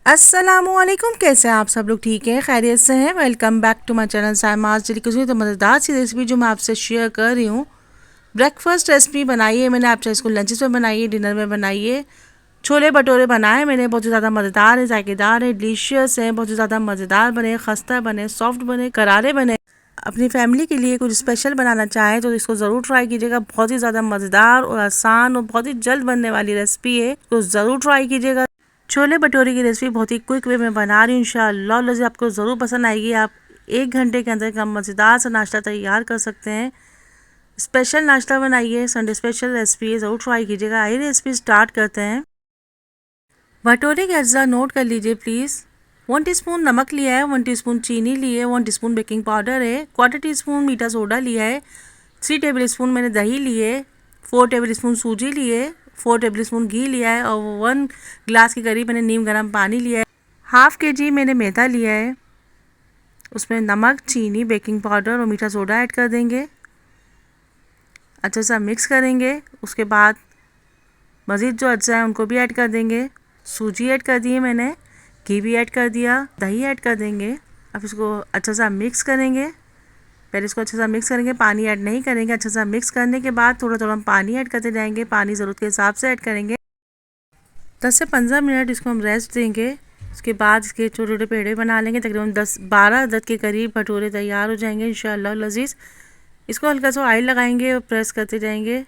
अस्सलामुअलैकुम, कैसे हैं आप सब लोग? ठीक है, खैरियत से हैं? Welcome back to my channel Saima's delicacy. तो मज़ेदार सी रेसिपी जो मैं आपसे शेयर कर रही हूँ, ब्रेकफास्ट रेसिपी बनाई है मैंने। आप चाहे इसको लंचेस में बनाइए, डिनर में बनाइए। छोले भटूरे बनाए मैंने, बहुत ही ज़्यादा मज़ेदार है, जायकेदार है, डिलीशियस है, बहुत ही ज़्यादा मज़ेदार बने, खस्ता बने, सॉफ्ट बने, करारे बने। अपनी फैमिली के लिए कुछ स्पेशल बनाना चाहें तो इसको ज़रूर ट्राई कीजिएगा। बहुत ही ज़्यादा मज़ेदार और आसान और बहुत ही जल्द बनने वाली रेसिपी है, तो ज़रूर ट्राई कीजिएगा। छोले भटूरे की रेसिपी बहुत ही क्विक वे में बना रही हूँ, इंशाअल्लाह लज़ीज़ आपको ज़रूर पसंद आएगी। आप 1 घंटे के अंदर का मज़ेदार सा नाश्ता तैयार कर सकते हैं। स्पेशल नाश्ता बनाइए, संडे स्पेशल रेसिपी है, ज़रूर ट्राई कीजिएगा। आइए रेसिपी स्टार्ट करते हैं। भटूरे के अज्जा नोट कर लीजिए प्लीज़। 1 टीस्पून नमक लिया है, 1 टीस्पून चीनी ली है, 1 टीस्पून बेकिंग पाउडर है, 1/4 टीस्पून मीठा सोडा लिया है, 3 टेबल स्पून मैंने दही लिए, 4 टेबल स्पून सूजी लिए, 4 टेबल स्पून घी लिया है और 1 ग्लास के करीब मैंने नीम गर्म पानी लिया है। ½ kg मैंने मैदा लिया है, उसमें नमक, चीनी, बेकिंग पाउडर और मीठा सोडा ऐड कर देंगे। अच्छा सा मिक्स करेंगे। उसके बाद मज़ीद जो अज्जा है उनको भी ऐड कर देंगे। सूजी ऐड कर दी है मैंने, घी भी ऐड कर दिया, दही ऐड कर देंगे। अब इसको अच्छा सा मिक्स करेंगे। पहले इसको अच्छा सा मिक्स करेंगे, पानी ऐड नहीं करेंगे। अच्छा सा मिक्स करने के बाद थोड़ा थोड़ा हम पानी ऐड करते जाएंगे, पानी ज़रूरत के हिसाब से ऐड करेंगे। 10 से 15 मिनट इसको हम रेस्ट देंगे। उसके बाद इसके छोटे छोटे पेड़े बना लेंगे। तकरीबन 10-12 अदद के करीब भटूरे तैयार हो जाएंगे इंशाअल्लाह लज़ीज़। इसको हल्का सा ऑयल लगाएंगे और प्रेस करते जाएंगे,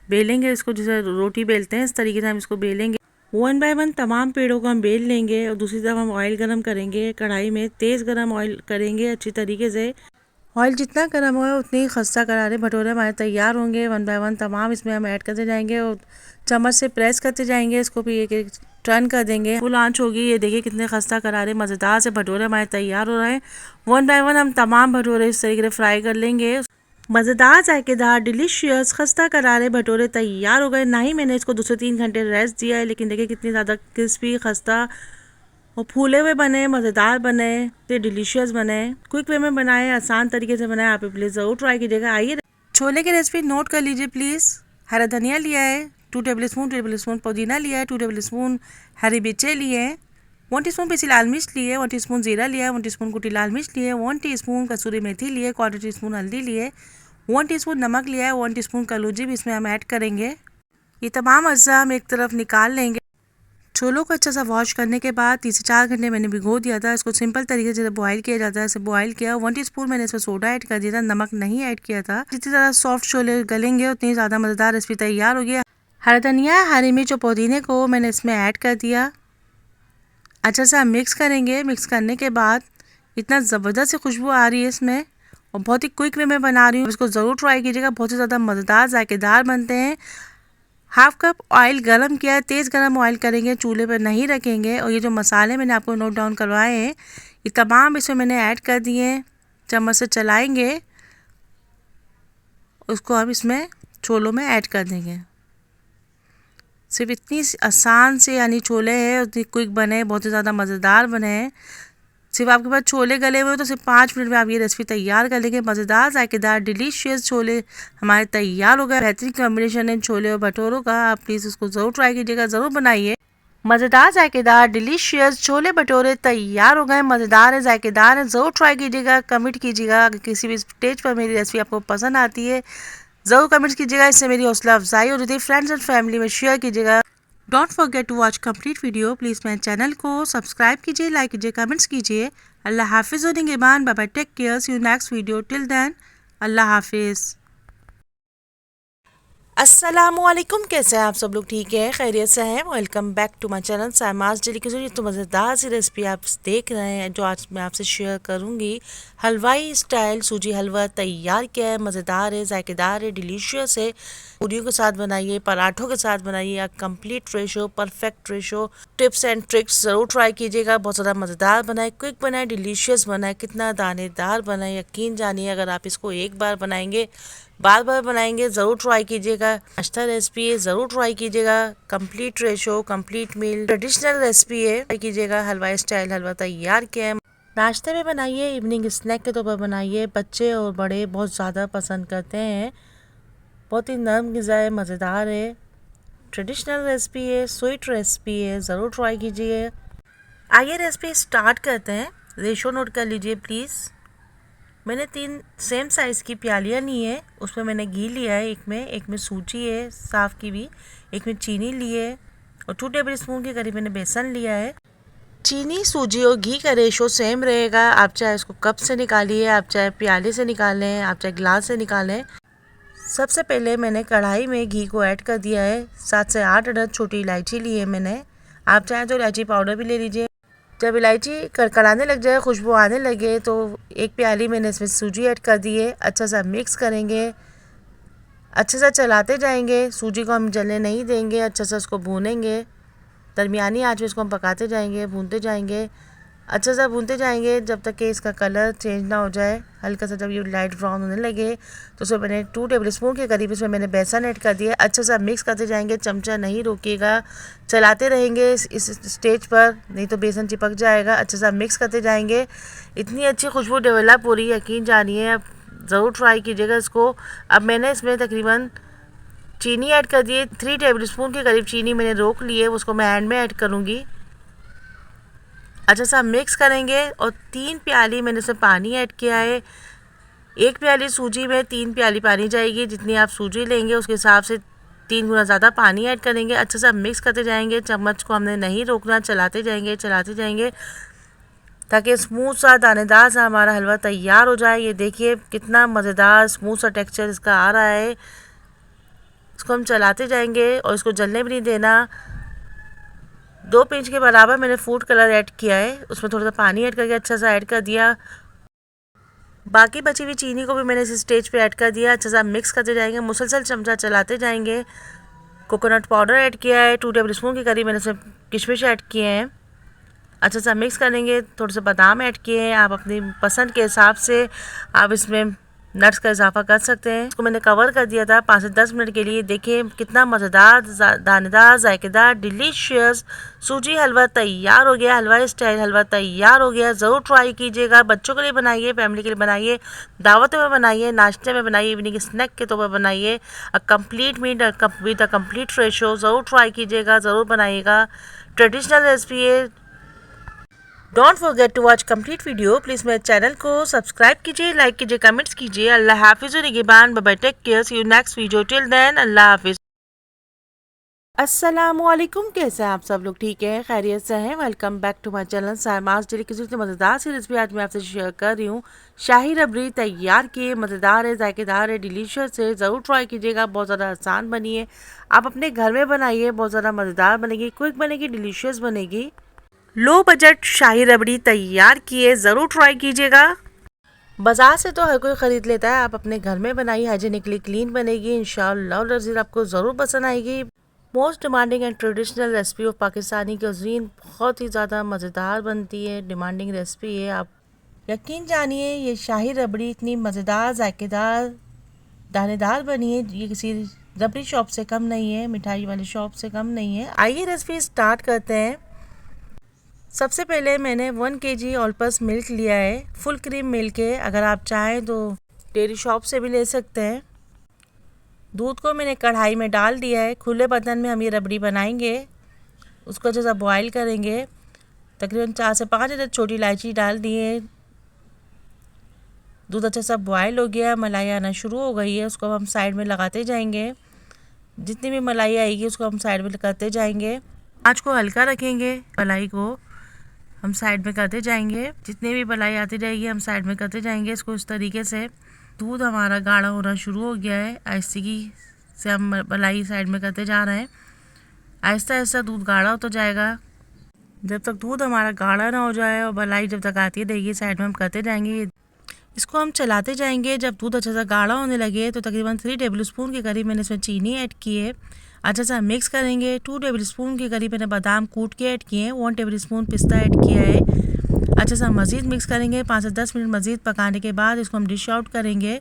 बेलेंगे इसको जैसे रोटी बेलते हैं, इस तरीके से हम इसको बेलेंगे। 1 बाय 1 तमाम पेड़ों को हम बेल लेंगे और दूसरी तरफ हम ऑयल गरम करेंगे। कढ़ाई में तेज़ गरम ऑयल करेंगे अच्छी तरीके से। ऑयल जितना गर्म होगा उतनी ही खस्ता करारे भटूरे हमारे तैयार होंगे। 1 बाय 1 तमाम इसमें हम ऐड करते जाएंगे और चम्मच से प्रेस करते जाएंगे। इसको भी एक एक टर्न कर देंगे। फुल आंच होगी। ये देखिए कितने खस्ता करारे मज़ेदार से भटूरे हमारे तैयार हो रहे हैं। 1 बाय 1 हम तमाम भटूरे इस तरीके से फ्राई कर लेंगे। मज़ेदार, जायकेदार, डिलीशियस खस्ता करारे भटूरे तैयार हो गए। ना ही मैंने इसको 2 से 3 घंटे रेस्ट दिया है, लेकिन देखिए कितनी ज़्यादा क्रिस्पी, खस्ता और फूले हुए बने, मज़ेदार बने, ये डिलीशियस बने। क्विक वे में बनाए, आसान तरीके से बनाए। आप प्लीज़ ज़रूर ट्राई कीजिएगा। आइए छोले की रेसिपी नोट कर लीजिए प्लीज़। हरा धनिया लिया है 2 टेबल स्पून पुदीना लिया है 2 टेबल स्पून, हरी मिर्चें लिए हैं, 1 टीस्पून पिसी लाल मिर्च लिए, 1 टीस्पून जीरा लिया, 1 टीस्पून कुटी लाल मिर्च लिए, 1 टीस्पून कसूरी मेथी लिए, 1/4 टीस्पून हल्दी लिए, 1 टीस्पून नमक लिया है, 1 टीस्पून कलौंजी भी इसमें हम ऐड करेंगे। ये तमाम अज्जा हम एक तरफ निकाल लेंगे। छोलों को अच्छा सा वॉश करने के बाद 3 से 4 घंटे मैंने भिगो दिया था। इसको सिंपल तरीके से बॉईल किया जाता है, इसे बॉईल किया। 1 टीस्पून मैंने इसमें सोडा ऐड कर दिया था, नमक नहीं ऐड किया था। जितनी ज़्यादा सॉफ्ट छोले गलेंगे उतनी ज़्यादा मज़ेदार रेसिपी तैयार होगी। हरा धनिया, हरी मिर्च और पुदीने को मैंने इसमें ऐड कर दिया। अच्छा सा मिक्स करेंगे। मिक्स करने के बाद इतना ज़बरदस्त सी खुशबू आ रही है इसमें और बहुत ही क्विक वे में बना रही हूँ। इसको ज़रूर ट्राई कीजिएगा, बहुत ही ज़्यादा मज़ेदार, जायकेदार बनते हैं। ½ कप ऑयल गरम किया है, तेज़ गरम ऑयल करेंगे, चूल्हे पर नहीं रखेंगे। और ये जो मसाले मैंने आपको नोट डाउन करवाए हैं, ये तमाम इसमें मैंने ऐड कर दिए। चम्मच से चलाएंगे, उसको हम इसमें छोलों में ऐड कर देंगे। सिर्फ इतनी आसान से यानी छोले हैं, उतनी क्विक बने, बहुत ही ज़्यादा मज़ेदार बने हैं। सिर्फ आपके पास छोले गले हुए तो सिर्फ 5 मिनट में आप ये रेसिपी तैयार कर लेंगे। मज़ेदार, जायकेदार, डिलीशियस छोले हमारे तैयार हो गए। बेहतरीन कॉम्बिनेशन है छोले और भटूरों का। आप प्लीज़ उसको ज़रूर ट्राई कीजिएगा, ज़रूर बनाइए। मज़ेदार, जायकेदार, डिलीशियस छोले भटूरे तैयार हो गए। मज़ेदार है, जायकेदार है, ज़रूर ट्राई कीजिएगा। कमेंट कीजिएगा अगर किसी भी स्टेज पर मेरी रेसिपी आपको पसंद आती है, ज़रूर कमेंट्स कीजिएगा। इससे मेरी हौसला अफजाई होती है। फ्रेंड्स एंड फैमिली में शेयर कीजिएगा। Don't forget to watch complete video. Please मेरे चैनल को सब्सक्राइब कीजिए, लाइक कीजिए, कमेंट्स कीजिए। अल्लाह हाफिज़ होने के बाद bye bye, take care, see you next video. Till then अल्लाह हाफिज़। अस्सलामुअलैकुम, कैसे हैं आप सब लोग? ठीक है, खैरियत से हैं? Welcome back to my channel Saima's delicacy. तो मज़ेदार सी रेसिपी आप देख रहे हैं जो आज मैं आपसे शेयर करूंगी। हलवाई स्टाइल सूजी हलवा तैयार किया है। मज़ेदार है, जायकेदार है, डिलीशियस है। पूरियों के साथ बनाइए, पराठों के साथ बनाइए। Complete ratio, perfect ratio, tips and tricks ज़रूर ट्राई कीजिएगा। बहुत ज़्यादा मज़ेदार बनाए, क्विक बनाए, डिलीशियस बनाए, कितना दानेदार बनाए। यकीन जानिए, अगर आप इसको एक बार बनाएंगे, बार बार बनाएंगे। ज़रूर ट्राई कीजिएगा। नाश्ता रेसिपी है, ज़रूर ट्राई कीजिएगा। Complete ratio, complete meal, traditional recipe है, ट्राई कीजिएगा। हलवाई स्टाइल हलवा तैयार किया है। नाश्ते में बनाइए, इवनिंग स्नैक के तौर पर बनाइए। बच्चे और बड़े बहुत ज़्यादा पसंद करते हैं। बहुत ही नरम ग़िज़ा है, मज़ेदार है, ट्रेडिशनल रेसिपी है, स्वीट रेसिपी है, ज़रूर ट्राई कीजिए। आइए रेसिपी स्टार्ट करते हैं। रेशो नोट कर लीजिए प्लीज़। मैंने 3 सेम साइज़ की प्यालियाँ ली है, उसमें मैंने घी लिया है, एक में सूजी है साफ़ की भी, एक में चीनी ली है और 2 टेबल स्पून के करीब मैंने बेसन लिया है। चीनी, सूजी और घी का रेशो सेम रहेगा। आप चाहे इसको कप से निकालिए, आप चाहे प्याले से निकालें, आप चाहे ग्लास से निकालें। सबसे पहले मैंने कढ़ाई में घी को ऐड कर दिया है। 7 से 8 अदद छोटी इलायची ली है मैंने। आप चाहें तो इलायची पाउडर भी ले लीजिए। जब इलायची कड़कड़ाने लग जाए, खुशबू आने लगे, तो 1 प्याली मैंने इसमें सूजी ऐड कर दी है। अच्छा सा मिक्स करेंगे, अच्छे से चलाते जाएंगे। सूजी को हम जलने नहीं देंगे, अच्छा सा उसको भूनेंगे। दरमियानी आंच में इसको हम पकाते जाएंगे, भूनते जाएंगे, अच्छा सा भूनते जाएंगे जब तक कि इसका कलर चेंज ना हो जाए। हल्का सा जब ये लाइट ब्राउन होने लगे तो उसमें मैंने 2 टेबल स्पून के करीब इसमें मैंने बेसन ऐड कर दिया। अच्छा सा मिक्स करते जाएंगे, चमचा नहीं रोकिएगा, चलाते रहेंगे इस स्टेज पर, नहीं तो बेसन चिपक जाएगा। अच्छा सा मिक्स करते जाएंगे। इतनी अच्छी खुशबू डेवलप हो रही है, यकीन जानिए। आप ज़रूर ट्राई कीजिएगा इसको। अब मैंने इसमें तकरीबन चीनी ऐड कर दिए। 3 टेबल स्पून के करीब चीनी मैंने रोक ली है, उसको मैं हैंड में ऐड करूँगी। अच्छा सा मिक्स करेंगे और 3 प्याली मैंने इसमें पानी ऐड किया है। 1 प्याली सूजी में 3 प्याली पानी जाएगी। जितनी आप सूजी लेंगे उसके हिसाब से 3 गुना ज़्यादा पानी ऐड करेंगे। अच्छा सा मिक्स करते जाएंगे, चम्मच को हमने नहीं रोकना, चलाते जाएंगे ताकि स्मूथ सा दानेदार सा हमारा हलवा तैयार हो जाए। ये देखिए कितना मज़ेदार स्मूथ सा टेक्सचर इसका आ रहा है। इसको हम चलाते जाएंगे और इसको जलने भी नहीं देना। 2 पिंच के बराबर मैंने फूड कलर ऐड किया है, उसमें थोड़ा सा पानी ऐड करके अच्छा सा ऐड कर दिया। बाकी बची हुई चीनी को भी मैंने इस स्टेज पे ऐड कर दिया। अच्छा सा मिक्स करते जाएंगे, मुसलसल चमचा चलाते जाएंगे। कोकोनट पाउडर ऐड किया है, 2 टेबल स्पून के करीब मैंने इसमें किशमिश ऐड किए हैं। अच्छा सा मिक्स करेंगे। थोड़े से बादाम ऐड किए हैं, आप अपनी पसंद के हिसाब से आप इसमें नट्स का इजाफा कर सकते हैं। इसको मैंने कवर कर दिया था 5 से 10 मिनट के लिए। देखिए कितना मज़ेदार, दानेदार, जायकेदार, डिलीशियस सूजी हलवा तैयार हो गया। हलवा स्टाइल हलवा तैयार हो गया। ज़रूर ट्राई कीजिएगा। बच्चों के लिए बनाइए, फैमिली के लिए बनाइए, दावतों में बनाइए, नाश्ते में बनाइए, इवनिंग स्नैक के तौर पर बनाइए। A complete meat with a complete ratio. ज़रूर ट्राई कीजिएगा, ज़रूर बनाइएगा। ट्रेडिशनल रेसिपी है। Don't forget to watch complete video. Please मेरे चैनल को सब्सक्राइब कीजिए, लाइक कीजिए, कमेंट्स कीजिए। अल्लाह हाफिज़ और निगहबान। Bye bye, take care, see you next video. Till then अल्लाह हाफिज़। अस्सलामुअलैकुम, कैसे हैं आप सब लोग? ठीक है, खैरियत से हैं? Welcome back to my channel Saima's daily kitchen. की मज़ेदार सी रेसिपी आज मैं आपसे शेयर कर रही हूँ। शाही रबड़ी तैयार किए, मज़ेदार है, जायकेदार है, डिलीशियस है। ज़रूर ट्राई कीजिएगा। बहुत ज़्यादा आसान बनी है। आप अपने घर में बनाइए, बहुत ज़्यादा मज़ेदार बनेगी, क्विक बनेगी, डिलीशियस बनेगी। लो बजट शाही रबड़ी तैयार किए, ज़रूर ट्राई कीजिएगा। बाज़ार से तो हर कोई ख़रीद लेता है, आप अपने घर में बनाइए, हाइजीनिकली क्लीन बनेगी। इंशाअल्लाह लज़ीज़ आपको ज़रूर पसंद आएगी। Most demanding and traditional recipe of Pakistani cuisine, बहुत ही ज़्यादा मज़ेदार बनती है, डिमांडिंग रेसिपी है। आप यकीन जानिए, ये शाही रबड़ी इतनी मज़ेदार, जायकेदार, दानेदार बनी है, ये किसी रबड़ी शॉप से कम नहीं है, मिठाई वाली शॉप से कम नहीं है। आइए रेसिपी स्टार्ट करते हैं। सबसे पहले मैंने 1 kg ऑल पर्पस मिल्क लिया है, फुल क्रीम मिल्क है। अगर आप चाहें तो डेयरी शॉप से भी ले सकते हैं। दूध को मैंने कढ़ाई में डाल दिया है। खुले बर्तन में हम ये रबड़ी बनाएंगे। उसको अच्छे से बॉईल करेंगे। तकरीबन 4 से 5 अदद छोटी इलायची डाल दिए। दूध अच्छा सा बॉयल हो गया, मलाई आना शुरू हो गई है। उसको हम साइड में लगाते जाएंगे। जितनी भी मलाई आएगी उसको हम साइड में करते जाएंगे। आँच को हल्का रखेंगे, मलाई को हम साइड में करते जाएंगे। जितने भी मलाई आती जाएगी हम साइड में करते जाएंगे इसको। इस तरीके से दूध हमारा गाढ़ा होना शुरू हो गया है। आहिस्ती से हम मलाई साइड में करते जा रहे हैं। आहिस्ता आहिस्ता दूध गाढ़ा होता जाएगा। जब तक दूध हमारा गाढ़ा ना हो जाए और मलाई जब तक आती रहेगी, साइड में हम करते जाएंगे। इसको हम चलाते जाएंगे। जब दूध अच्छा सा गाढ़ा होने लगे तो तकरीबन 3 टेबल स्पून के करीब मैंने इसमें चीनी ऐड की है। अच्छा सा मिक्स करेंगे। 2 टेबल स्पून के करीब मैंने बादाम कूट के ऐड किए हैं। 1 टेबल स्पून पिस्ता ऐड किया है। अच्छा सा मज़ीद मिक्स करेंगे। 5 से 10 मिनट मज़ीद पकाने के बाद इसको हम डिश आउट करेंगे।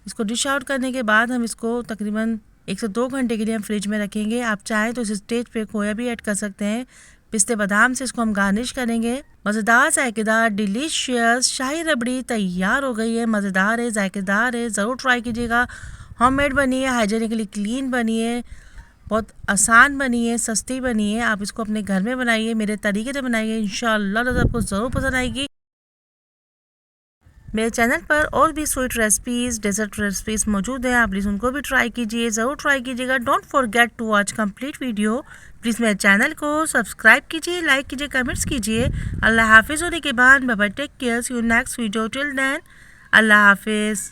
इसको डिश आउट करने के बाद हम इसको तकरीबन 1 से 2 घंटे के लिए हम फ्रिज में रखेंगे। आप चाहें तो इस स्टेज पे खोया भी ऐड कर सकते हैं। पिस्ते बादाम से इसको हम गार्निश करेंगे। मज़ेदार, जायकेदार, डिलीशियस शाही रबड़ी तैयार हो गई है। मज़ेदार है, जायकेदार है, ज़रूर ट्राई कीजिएगा। होममेड बनी है, हाइजीनिकली क्लीन बनी है। बहुत आसान बनी है, सस्ती बनी है। आप इसको अपने घर में बनाइए, मेरे तरीके से बनाइए, इंशाल्लाह तो आपको ज़रूर पसंद आएगी। मेरे चैनल पर और भी स्वीट रेसिपीज़, डेजर्ट रेसिपीज़ मौजूद हैं, आप प्लीज़ उनको भी ट्राई कीजिए, ज़रूर ट्राई कीजिएगा। Don't forget to watch complete video. Please मेरे चैनल को सब्सक्राइब कीजिए, लाइक कीजिए, कमेंट्स कीजिए। अल्लाह हाफिज़ होने के बाद bye bye, take care, see you next video, till then अल्लाह हाफिज़।